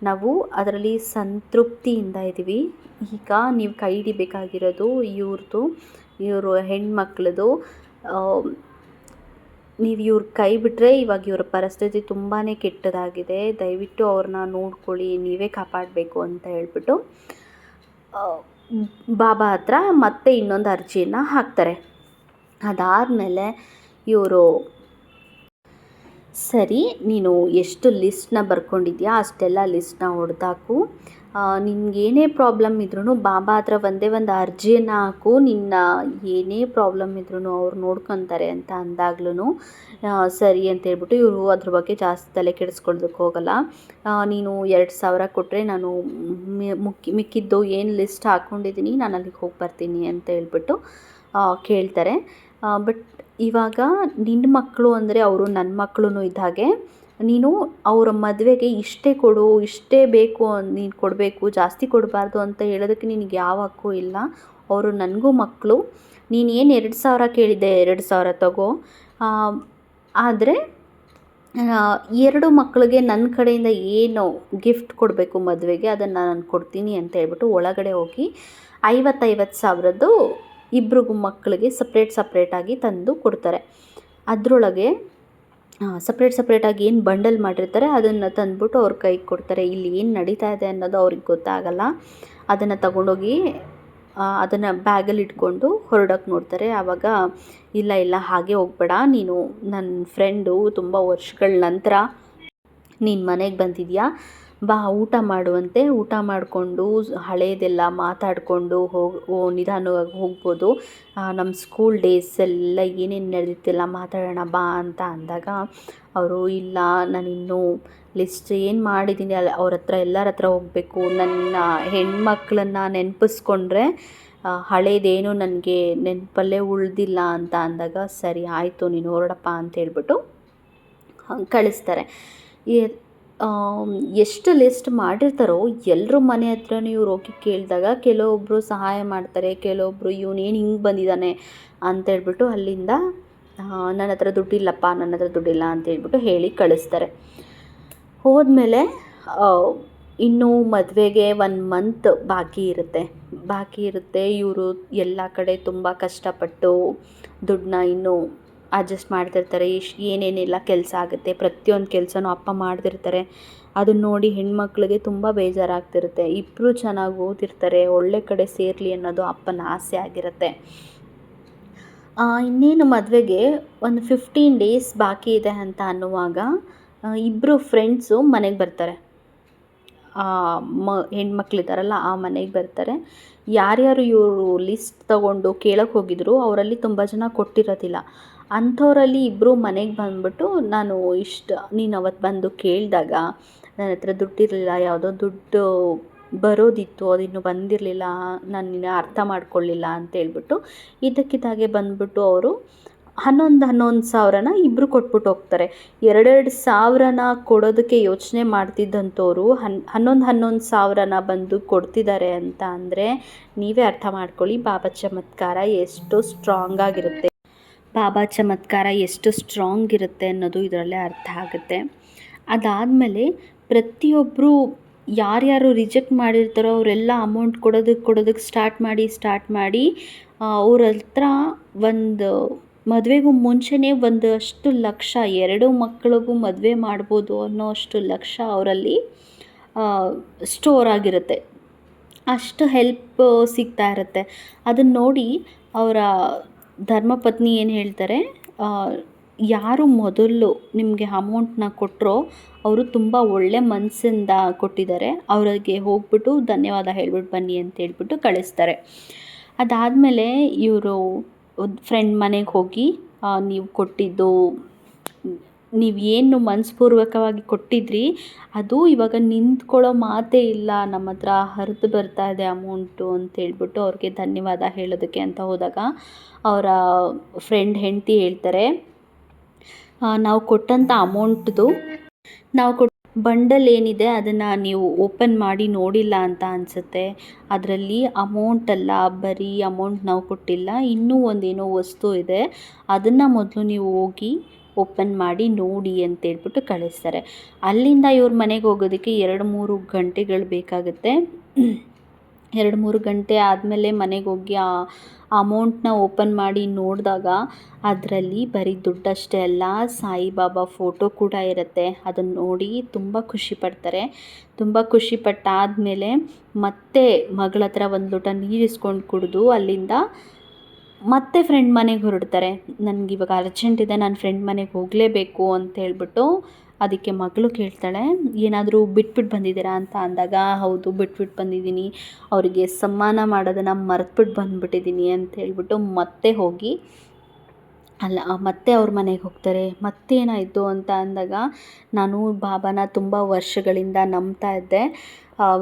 ನಾವು ಅದರಲ್ಲಿ ಸಂತೃಪ್ತಿಯಿಂದ ಇದ್ದೀವಿ. ಈಗ ನೀವು ಕೈ ಹಿಡಿಬೇಕಾಗಿರೋದು ಇವರು ಹೆಣ್ಮಕ್ಳದು. ನೀವು ಇವ್ರ ಕೈ ಬಿಟ್ಟರೆ ಇವಾಗ ಇವರ ಪರಿಸ್ಥಿತಿ ತುಂಬಾ ಕೆಟ್ಟದಾಗಿದೆ, ದಯವಿಟ್ಟು ಅವ್ರನ್ನ ನೋಡ್ಕೊಳ್ಳಿ, ನೀವೇ ಕಾಪಾಡಬೇಕು ಅಂತ ಹೇಳ್ಬಿಟ್ಟು ಬಾಬಾ ಹತ್ರ ಮತ್ತೆ ಇನ್ನೊಂದು ಅರ್ಜಿಯನ್ನು ಹಾಕ್ತಾರೆ. ಅದಾದಮೇಲೆ ಇವರು, ಸರಿ ನೀನು ಎಷ್ಟು ಲಿಸ್ಟ್ನ ಬರ್ಕೊಂಡಿದ್ಯಾ ಅಷ್ಟೆಲ್ಲ ಲಿಸ್ಟ್ನ ಹೊಡೆದಾಕು, ನಿನಗೇನೇ ಪ್ರಾಬ್ಲಮ್ ಇದ್ರೂ ಬಾಬಾ ಹತ್ರ ಒಂದೇ ಒಂದು ಅರ್ಜಿಯನ್ನು ಹಾಕು, ನಿನ್ನ ಏನೇ ಪ್ರಾಬ್ಲಮ್ ಇದ್ರೂ ಅವ್ರು ನೋಡ್ಕೊತಾರೆ ಅಂತ ಅಂದಾಗ್ಲೂ ಸರಿ ಅಂತ ಹೇಳ್ಬಿಟ್ಟು ಇವರು ಅದ್ರ ಬಗ್ಗೆ ಜಾಸ್ತಿ ತಲೆ ಕೆಡಿಸ್ಕೊಳ್ಳೋದಕ್ಕೆ ಹೋಗಲ್ಲ. ನೀನು 2,000 ಕೊಟ್ಟರೆ ನಾನು ಮಿಕ್ಕಿದ್ದು ಏನು ಲಿಸ್ಟ್ ಹಾಕ್ಕೊಂಡಿದ್ದೀನಿ ನಾನು ಅಲ್ಲಿಗೆ ಹೋಗಿ ಬರ್ತೀನಿ ಅಂತ ಹೇಳ್ಬಿಟ್ಟು ಕೇಳ್ತಾರೆ. ಬಟ್ ಇವಾಗ ನಿನ್ನ ಮಕ್ಕಳು ಅಂದರೆ ಅವರು ನನ್ನ ಮಕ್ಕಳು ಇದ್ದ ಹಾಗೆ, ನೀನು ಅವರ ಮದುವೆಗೆ ಇಷ್ಟೇ ಕೊಡು, ಇಷ್ಟೇ ಬೇಕು, ನೀನು ಕೊಡಬೇಕು, ಜಾಸ್ತಿ ಕೊಡಬಾರ್ದು ಅಂತ ಹೇಳೋದಕ್ಕೆ ನಿನಗೆ ಯಾವ ಹಕ್ಕು ಇಲ್ಲ. ಅವರು ನನಗೂ ಮಕ್ಕಳು. ನೀನು ಏನು 2,000 ಕೇಳಿದ್ದೆ 2,000 ತಗೋ, ಆದರೆ 2 ಮಕ್ಕಳಿಗೆ ನನ್ನ ಕಡೆಯಿಂದ ಏನು ಗಿಫ್ಟ್ ಕೊಡಬೇಕು ಮದುವೆಗೆ ಅದನ್ನು ನಾನು ಕೊಡ್ತೀನಿ ಅಂತ ಹೇಳ್ಬಿಟ್ಟು ಒಳಗಡೆ ಹೋಗಿ 50,000 ಇಬ್ರಿಗೂ ಮಕ್ಕಳಿಗೆ ಸಪ್ರೇಟಾಗಿ ತಂದು ಕೊಡ್ತಾರೆ. ಅದರೊಳಗೆ ಸಪ್ರೇಟಾಗಿ ಏನು ಬಂಡಲ್ ಮಾಡಿರ್ತಾರೆ ಅದನ್ನು ತಂದುಬಿಟ್ಟು ಅವ್ರ ಕೈಗೆ ಕೊಡ್ತಾರೆ. ಇಲ್ಲಿ ಏನು ನಡೀತಾ ಇದೆ ಅನ್ನೋದು ಅವ್ರಿಗೆ ಗೊತ್ತಾಗಲ್ಲ. ಅದನ್ನು ತಗೊಂಡೋಗಿ ಅದನ್ನು ಬ್ಯಾಗಲ್ಲಿ ಇಟ್ಕೊಂಡು ಹೊರಡೋಕ್ಕೆ ನೋಡ್ತಾರೆ. ಆವಾಗ ಇಲ್ಲ ಹಾಗೆ ಹೋಗಬೇಡ, ನೀನು ನನ್ನ ಫ್ರೆಂಡು, ತುಂಬ ವರ್ಷಗಳ ನಂತರ ನೀನು ಮನೆಗೆ ಬಂದಿದ್ಯಾ, ಬಾ ಊಟ ಮಾಡುವಂತೆ, ಊಟ ಮಾಡಿಕೊಂಡು ಹಳೇದೆಲ್ಲ ಮಾತಾಡಿಕೊಂಡು ನಿಧಾನವಾಗಿ ಹೋಗ್ಬೋದು, ನಮ್ಮ ಸ್ಕೂಲ್ ಡೇಸ್ ಎಲ್ಲ ಏನೇನು ನಡೆದಿತ್ತೆಲ್ಲ ಮಾತಾಡೋಣ ಬಾ ಅಂತ ಅಂದಾಗ ಅವರು ಇಲ್ಲ, ನಾನಿನ್ನೂ ಲಿಸ್ಟ್ ಏನು ಮಾಡಿದ್ದೀನಿ ಅವ್ರ ಹತ್ರ ಎಲ್ಲರ ಹತ್ರ ಹೋಗಬೇಕು, ನನ್ನ ಹೆಣ್ಮಕ್ಳನ್ನು ನೆನಪಿಸ್ಕೊಂಡ್ರೆ ಹಳೇದೇನು ನನಗೆ ನೆನಪಲ್ಲೇ ಉಳಿದಿಲ್ಲ ಅಂತ ಅಂದಾಗ ಸರಿ ಆಯಿತು ನೀನು ಹೊರಡಪ್ಪ ಅಂತ ಹೇಳ್ಬಿಟ್ಟು ಕಳಿಸ್ತಾರೆ. ಎಷ್ಟು ಲಿಸ್ಟ್ ಮಾಡಿರ್ತಾರೋ ಎಲ್ಲರ ಮನೆ ಹತ್ರನೂ ಇವ್ರು ಹೋಗಿ ಕೇಳಿದಾಗ ಕೆಲವೊಬ್ಬರು ಸಹಾಯ ಮಾಡ್ತಾರೆ, ಕೆಲವೊಬ್ಬರು ಇವನೇನು ಹಿಂಗೆ ಬಂದಿದ್ದಾನೆ ಅಂತೇಳ್ಬಿಟ್ಟು ಅಲ್ಲಿಂದ ನನ್ನ ಹತ್ರ ದುಡ್ಡಿಲ್ಲಪ್ಪ, ನನ್ನ ಹತ್ರ ದುಡ್ಡಿಲ್ಲ ಅಂತೇಳ್ಬಿಟ್ಟು ಹೇಳಿ ಕಳಿಸ್ತಾರೆ. ಹೋದ್ಮೇಲೆ ಇನ್ನೂ ಮದುವೆಗೆ 1 ಮಂತ್ ಬಾಕಿ ಇರುತ್ತೆ. ಇವರು ಎಲ್ಲ ಕಡೆ ತುಂಬ ಕಷ್ಟಪಟ್ಟು ದುಡ್ಡನ್ನ ಇನ್ನೂ ಅಡ್ಜಸ್ಟ್ ಮಾಡ್ತಿರ್ತಾರೆ. ಏನೇನೆಲ್ಲ ಕೆಲಸ ಆಗುತ್ತೆ, ಪ್ರತಿಯೊಂದು ಕೆಲಸನೂ ಅಪ್ಪ ಮಾಡ್ತಿರ್ತಾರೆ. ಅದನ್ನ ನೋಡಿ ಹೆಣ್ಮಕ್ಳಿಗೆ ತುಂಬ ಬೇಜಾರಾಗ್ತಿರುತ್ತೆ. ಇಬ್ಬರು ಚೆನ್ನಾಗಿ ಓದಿರ್ತಾರೆ, ಒಳ್ಳೆ ಕಡೆ ಸೇರಲಿ ಅನ್ನೋದು ಅಪ್ಪನ ಆಸೆ ಆಗಿರುತ್ತೆ. ಇನ್ನೇನು ಮದುವೆಗೆ ಒಂದು 15 ಡೇಸ್ ಬಾಕಿ ಇದೆ ಅಂತ ಅನ್ನುವಾಗ ಇಬ್ಬರು ಫ್ರೆಂಡ್ಸು ಮನೆಗೆ ಬರ್ತಾರೆ. ಹೆಣ್ಮಕ್ಳಿದ್ದಾರಲ್ಲ ಆ ಮನೆಗೆ ಬರ್ತಾರೆ. ಯಾರ್ಯಾರು ಇವರು ಲಿಸ್ಟ್ ತಗೊಂಡು ಕೇಳಕ್ಕೆ ಹೋಗಿದ್ರು ಅವರಲ್ಲಿ ತುಂಬ ಜನ ಕೊಟ್ಟಿರೋದಿಲ್ಲ. ಅಂಥವರಲ್ಲಿ ಇಬ್ಬರು ಮನೆಗೆ ಬಂದುಬಿಟ್ಟು ನೀನು ಅವತ್ತು ಬಂದು ಕೇಳಿದಾಗ ನನ್ನ ಹತ್ರ ದುಡ್ಡಿರಲಿಲ್ಲ, ಯಾವುದೋ ದುಡ್ಡು ಬರೋದಿತ್ತು ಅದಿನ್ನೂ ಬಂದಿರಲಿಲ್ಲ, ನಾನು ನಿನ್ನ ಅರ್ಥ ಮಾಡ್ಕೊಳ್ಳಿಲ್ಲ ಅಂತೇಳ್ಬಿಟ್ಟು ಇದ್ದಕ್ಕಿದ್ದಾಗೆ ಬಂದುಬಿಟ್ಟು ಅವರು 11,000 ಇಬ್ಬರು ಕೊಟ್ಬಿಟ್ಟು ಹೋಗ್ತಾರೆ. 2,000 ಕೊಡೋದಕ್ಕೆ ಯೋಚನೆ ಮಾಡ್ತಿದ್ದಂಥವ್ರು 11,000 ಬಂದು ಕೊಡ್ತಿದ್ದಾರೆ ಅಂತ ಅಂದರೆ ನೀವೇ ಅರ್ಥ ಮಾಡ್ಕೊಳ್ಳಿ ಬಾಬಾ ಚಮತ್ಕಾರ ಎಷ್ಟು ಸ್ಟ್ರಾಂಗ್ ಆಗಿರುತ್ತೆ, ಬಾಬಾ ಚಮತ್ಕಾರ ಎಷ್ಟು ಸ್ಟ್ರಾಂಗ್ ಇರುತ್ತೆ ಅನ್ನೋದು ಇದರಲ್ಲೇ ಅರ್ಥ ಆಗುತ್ತೆ. ಅದಾದಮೇಲೆ ಪ್ರತಿಯೊಬ್ಬರು ಯಾರ್ಯಾರು ರಿಜೆಕ್ಟ್ ಮಾಡಿರ್ತಾರೋ ಅವರೆಲ್ಲ ಅಮೌಂಟ್ ಕೊಡೋದಕ್ಕೆ ಸ್ಟಾರ್ಟ್ ಮಾಡಿ ಅವ್ರ ಹತ್ರ ಮದುವೆಗೂ ಮುಂಚೆನೇ ಒಂದಷ್ಟು ಲಕ್ಷ, 2 ಮಕ್ಕಳಿಗೂ ಮದುವೆ ಮಾಡ್ಬೋದು ಅನ್ನೋ ಅಷ್ಟು ಲಕ್ಷ ಅವರಲ್ಲಿ ಸ್ಟೋರ್ ಆಗಿರುತ್ತೆ. ಅಷ್ಟು ಹೆಲ್ಪ್ ಸಿಗ್ತಾ ಇರುತ್ತೆ. ಅದನ್ನು ನೋಡಿ ಅವರ ಧರ್ಮಪತ್ನಿ ಏನು ಹೇಳ್ತಾರೆ, ಯಾರು ಮೊದಲು ನಿಮಗೆ ಅಮೌಂಟನ್ನ ಕೊಟ್ಟರೋ ಅವರು ತುಂಬ ಒಳ್ಳೆ ಮನಸ್ಸಿಂದ ಕೊಟ್ಟಿದ್ದಾರೆ, ಅವರಿಗೆ ಹೋಗ್ಬಿಟ್ಟು ಧನ್ಯವಾದ ಹೇಳ್ಬಿಟ್ಟು ಬನ್ನಿ ಅಂತ ಹೇಳ್ಬಿಟ್ಟು ಕಳಿಸ್ತಾರೆ. ಅದಾದಮೇಲೆ ಇವರು ಫ್ರೆಂಡ್ ಮನೆಗೆ ಹೋಗಿ ನೀವು ಏನು ಮನಸ್ಪೂರ್ವಕವಾಗಿ ಕೊಟ್ಟಿದ್ರಿ ಅದು ಇವಾಗ ನಿಂತ್ಕೊಳ್ಳೋ ಮಾತೇ ಇಲ್ಲ, ನಮ್ಮ ಹತ್ರ ಹರಿದು ಬರ್ತಾ ಇದೆ ಅಮೌಂಟು ಅಂತೇಳ್ಬಿಟ್ಟು ಅವ್ರಿಗೆ ಧನ್ಯವಾದ ಹೇಳೋದಕ್ಕೆ ಅಂತ ಹೋದಾಗ ಅವರ ಫ್ರೆಂಡ್ ಹೆಂಡತಿ ಹೇಳ್ತಾರೆ, ನಾವು ಕೊಟ್ಟಂಥ ಅಮೌಂಟ್ದು ಬಂಡಲ್ ಏನಿದೆ ಅದನ್ನು ನೀವು ಓಪನ್ ಮಾಡಿ ನೋಡಿಲ್ಲ ಅಂತ ಅನಿಸುತ್ತೆ. ಅದರಲ್ಲಿ ಅಮೌಂಟ್ ಅಲ್ಲ, ಬರೀ ಅಮೌಂಟ್ ನಾವು ಕೊಟ್ಟಿಲ್ಲ, ಇನ್ನೂ ಒಂದೇನೋ ವಸ್ತು ಇದೆ, ಅದನ್ನು ಮೊದಲು ನೀವು ಹೋಗಿ ಓಪನ್ ಮಾಡಿ ನೋಡಿ ಅಂತೇಳ್ಬಿಟ್ಟು ಕಳಿಸ್ತಾರೆ. ಅಲ್ಲಿಂದ ಇವ್ರ ಮನೆಗೆ ಹೋಗೋದಕ್ಕೆ 2-3 ಗಂಟೆಗಳು ಬೇಕಾಗುತ್ತೆ. 2-3 ಗಂಟೆ ಆದಮೇಲೆ ಮನೆಗೆ ಹೋಗಿ ಆ ಅಮೌಂಟನ್ನ ಓಪನ್ ಮಾಡಿ ನೋಡಿದಾಗ ಅದರಲ್ಲಿ ಬರೀ ದುಡ್ಡಷ್ಟೇ ಅಲ್ಲ, ಸಾಯಿಬಾಬಾ ಫೋಟೋ ಕೂಡ ಇರುತ್ತೆ. ಅದನ್ನು ನೋಡಿ ತುಂಬ ಖುಷಿಪಡ್ತಾರೆ. ತುಂಬ ಖುಷಿಪಟ್ಟಾದಮೇಲೆ ಮತ್ತೆ ಮಗಳ ಹತ್ರ 1 ಲೋಟ ನೀರು ಇಸ್ಕೊಂಡು ಕುಡಿದು ಅಲ್ಲಿಂದ ಮತ್ತೆ ಫ್ರೆಂಡ್ ಮನೆಗೆ ಹೊರಡ್ತಾರೆ. ನನಗಿವಾಗ ಅರ್ಜೆಂಟ್ ಇದೆ, ನಾನು ಫ್ರೆಂಡ್ ಮನೆಗೆ ಹೋಗಲೇಬೇಕು ಅಂತ ಹೇಳ್ಬಿಟ್ಟು ಅದಕ್ಕೆ ಮಗಳು ಕೇಳ್ತಾಳೆ, ಏನಾದರೂ ಬಿಟ್ಬಿಟ್ಟು ಬಂದಿದ್ದೀರಾ ಅಂತ ಅಂದಾಗ ಹೌದು ಬಿಟ್ಬಿಟ್ಟು ಬಂದಿದ್ದೀನಿ, ಅವರಿಗೆ ಸನ್ಮಾನ ಮಾಡೋದನ್ನು ಮರೆತುಬಿಟ್ಟು ಬಂದುಬಿಟ್ಟಿದ್ದೀನಿ ಅಂತ ಹೇಳ್ಬಿಟ್ಟು ಮತ್ತೆ ಅವ್ರ ಮನೆಗೆ ಹೋಗ್ತಾರೆ. ಮತ್ತೇನಾಯಿತು ಅಂತ ಅಂದಾಗ ನಾನು ಬಾಬಾನ ತುಂಬ ವರ್ಷಗಳಿಂದ ನಂಬ್ತಾ ಇದ್ದೆ,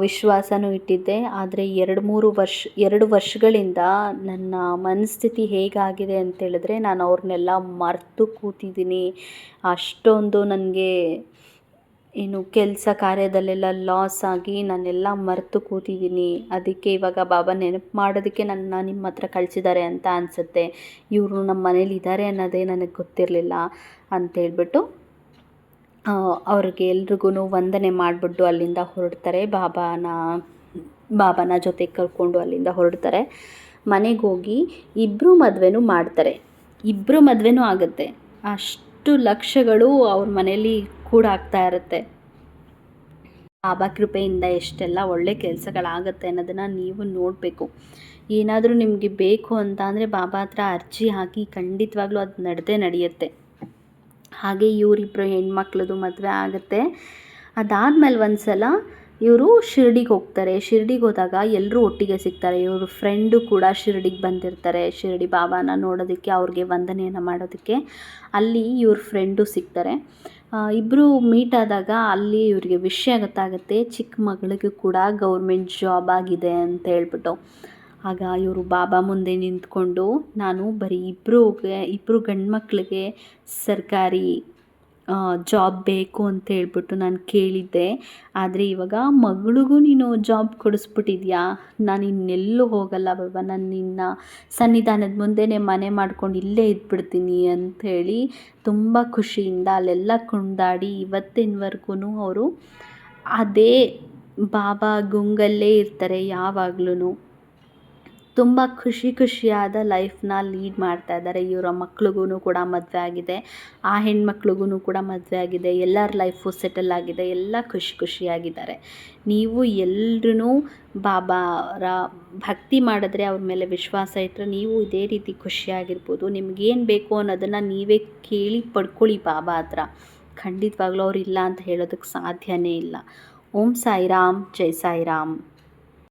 ವಿಶ್ವಾಸನೂ ಇಟ್ಟಿದ್ದೆ. ಆದರೆ 2 ವರ್ಷಗಳಿಂದ ನನ್ನ ಮನಸ್ಥಿತಿ ಹೇಗಾಗಿದೆ ಅಂತೇಳಿದ್ರೆ ನಾನು ಅವ್ರನ್ನೆಲ್ಲ ಮರೆತು ಕೂತಿದ್ದೀನಿ. ಅಷ್ಟೊಂದು ನನಗೆ ಏನು ಕೆಲಸ ಕಾರ್ಯದಲ್ಲೆಲ್ಲ ಲಾಸ್ ಆಗಿ ನಾನೆಲ್ಲ ಮರೆತು ಕೂತಿದ್ದೀನಿ. ಅದಕ್ಕೆ ಇವಾಗ ಬಾಬಾ ನೆನಪು ಮಾಡೋದಕ್ಕೆ ನನ್ನ ನಿಮ್ಮ ಹತ್ರ ಕಳಿಸಿದ್ದಾರೆ ಅಂತ ಅನಿಸುತ್ತೆ. ಇವರು ನಮ್ಮ ಮನೇಲಿ ಇದ್ದಾರೆ ಅನ್ನೋದೇ ನನಗೆ ಗೊತ್ತಿರಲಿಲ್ಲ ಅಂತೇಳ್ಬಿಟ್ಟು ಅವ್ರಿಗೆ ಎಲ್ರಿಗೂ ವಂದನೆ ಮಾಡಿಬಿಟ್ಟು ಅಲ್ಲಿಂದ ಹೊರಡ್ತಾರೆ. ಬಾಬಾನ ಜೊತೆಗೆ ಕರ್ಕೊಂಡು ಅಲ್ಲಿಂದ ಹೊರಡ್ತಾರೆ. ಮನೆಗೆ ಹೋಗಿ ಇಬ್ಬರು ಮದುವೆನೂ ಮಾಡ್ತಾರೆ. ಇಬ್ಬರು ಮದುವೆನೂ ಆಗುತ್ತೆ. ಅಷ್ಟು ಲಕ್ಷಗಳು ಅವ್ರ ಮನೇಲಿ ಕೂಡ ಆಗ್ತಾ ಇರುತ್ತೆ. ಬಾಬಾ ಕೃಪೆಯಿಂದ ಎಷ್ಟೆಲ್ಲ ಒಳ್ಳೆ ಕೆಲಸಗಳಾಗುತ್ತೆ ಅನ್ನೋದನ್ನು ನೀವು ನೋಡಬೇಕು. ಏನಾದರೂ ನಿಮಗೆ ಬೇಕು ಅಂತ ಅಂದರೆ ಬಾಬಾ ಹತ್ರ ಅರ್ಜಿ ಹಾಕಿ ಖಂಡಿತವಾಗ್ಲೂ ಅದು ನಡೆಯುತ್ತೆ. ಹಾಗೆ ಇವರಿಬ್ಬರು ಹೆಣ್ಮಕ್ಳದು ಮದುವೆ ಆಗುತ್ತೆ. ಅದಾದಮೇಲೆ ಒಂದು ಸಲ ಇವರು ಶಿರ್ಡಿಗೆ ಹೋಗ್ತಾರೆ. ಶಿರ್ಡಿಗೆ ಹೋದಾಗ ಎಲ್ಲರೂ ಒಟ್ಟಿಗೆ ಸಿಗ್ತಾರೆ. ಇವರು ಫ್ರೆಂಡು ಕೂಡ ಶಿರ್ಡಿಗೆ ಬಂದಿರ್ತಾರೆ. ಶಿರ್ಡಿ ಬಾಬಾನ ನೋಡೋದಕ್ಕೆ, ಅವ್ರಿಗೆ ವಂದನೆಯನ್ನು ಮಾಡೋದಕ್ಕೆ ಅಲ್ಲಿ ಇವ್ರ ಫ್ರೆಂಡು ಸಿಗ್ತಾರೆ. ಇಬ್ಬರು ಮೀಟ್ ಆದಾಗ ಅಲ್ಲಿ ಇವರಿಗೆ ವಿಷಯ ಗೊತ್ತಾಗುತ್ತೆ, ಚಿಕ್ಕ ಮಗಳಿಗೂ ಕೂಡ ಗೌರ್ಮೆಂಟ್ ಜಾಬ್ ಆಗಿದೆ ಅಂತ ಹೇಳ್ಬಿಟ್ಟು. ಆಗ ಇವರು ಬಾಬಾ ಮುಂದೆ ನಿಂತ್ಕೊಂಡು, ನಾನು ಬರೀ ಇಬ್ಬರು ಗಂಡು ಮಕ್ಕಳಿಗೆ ಸರ್ಕಾರಿ ಜಾಬ್ ಬೇಕು ಅಂತ ಹೇಳ್ಬಿಟ್ಟು ನಾನು ಕೇಳಿದ್ದೆ. ಆದರೆ ಇವಾಗ ಮಗಳಿಗೂ ನೀನು ಜಾಬ್ ಕೊಡಿಸ್ಬಿಟ್ಟಿದ್ಯಾ. ನಾನು ಇನ್ನೆಲ್ಲೂ ಹೋಗಲ್ಲ ಬಾಬಾ, ನಾನು ನಿನ್ನ ಸನ್ನಿಧಾನದ ಮುಂದೆನೇ ಮನೆ ಮಾಡ್ಕೊಂಡು ಇಲ್ಲೇ ಇದ್ಬಿಡ್ತೀನಿ ಅಂಥೇಳಿ ತುಂಬ ಖುಷಿಯಿಂದ ಅಲ್ಲೆಲ್ಲ ಕುಣಿದಾಡಿ ಇವತ್ತಿನವರೆಗೂ ಅವರು ಅದೇ ಬಾಬಾ ಗುಂಗಲ್ಲೇ ಇರ್ತಾರೆ ಯಾವಾಗ್ಲೂ. ತುಂಬ ಖುಷಿಯಾದ ಲೈಫ್ನ ಲೀಡ್ ಮಾಡ್ತಾ ಇದ್ದಾರೆ. ಇವರ ಮಕ್ಳಿಗೂ ಕೂಡ ಮದುವೆ ಆಗಿದೆ, ಆ ಹೆಣ್ಮಕ್ಳಿಗೂ ಕೂಡ ಮದುವೆ ಆಗಿದೆ, ಎಲ್ಲರ ಲೈಫು ಸೆಟಲ್ ಆಗಿದೆ, ಎಲ್ಲ ಖುಷಿಯಾಗಿದ್ದಾರೆ. ನೀವು ಎಲ್ಲರೂ ಬಾಬಾರ ಭಕ್ತಿ ಮಾಡಿದ್ರೆ, ಅವ್ರ ಮೇಲೆ ವಿಶ್ವಾಸ ಇಟ್ಟರೆ ನೀವು ಇದೇ ರೀತಿ ಖುಷಿಯಾಗಿರ್ಬೋದು. ನಿಮಗೇನು ಬೇಕು ಅನ್ನೋದನ್ನು ನೀವೇ ಕೇಳಿ ಪಡ್ಕೊಳ್ಳಿ ಬಾಬಾ ಹತ್ರ. ಖಂಡಿತವಾಗ್ಲೂ ಅವ್ರು ಇಲ್ಲ ಅಂತ ಹೇಳೋದಕ್ಕೆ ಸಾಧ್ಯನೇ ಇಲ್ಲ. ಓಂ ಸಾಯಿರಾಮ್, ಜೈ ಸಾಯಿರಾಮ್.